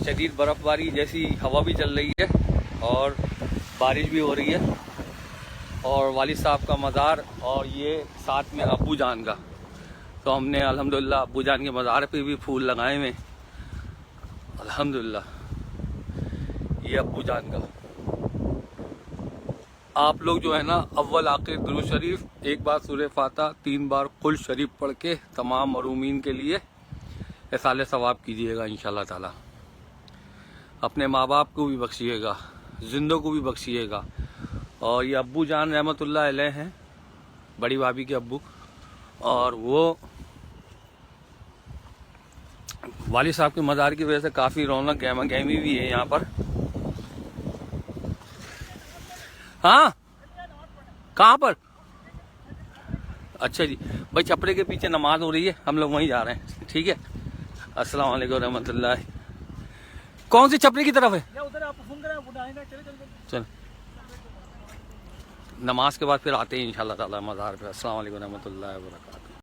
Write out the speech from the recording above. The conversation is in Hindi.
शदीद बर्फ़बारी जैसी हवा भी चल रही है और बारिश भी हो रही है। और वालिद साहब का मज़ार और ये साथ में अब्बू जान का, तो हमने अल्हम्दुलिल्लाह अब्बू जान के मज़ार पे भी फूल लगाए हुए अल्हम्दुलिल्लाह। ये अब्बू जान का। आप लोग जो है ना अव्वल आखिर दुरूद शरीफ, एक बार सूरह फातिहा, 3 बार कुल शरीफ पढ़ के तमाम मरूमीन के लिए इसाले सवाब कीजिएगा इंशाल्लाह ताला। अपने माँ बाप को भी बख्शिएगा, जिंदों को भी बख्शिएगा। और ये अब्बू जान रहमतुल्लाह अलैह हैं, बड़ी भाभी के अब्बू, और वो वालिद साहब के मज़ार की वजह से काफ़ी रौनक गहमा गहमी भी है यहाँ पर। हाँ, कहाँ पर? अच्छा जी भाई, छपरे के पीछे नमाज हो रही है, हम लोग वहीं जा रहे हैं। ठीक है, अस्सलाम वालेकुम रहमतुल्लाह। कौन सी छपरे की तरफ है? चल, नमाज के बाद फिर आते हैं इंशाल्लाह ताला मज़ार पे। अस्सलाम वालेकुम रहमतुल्लाहि व बरकातहू।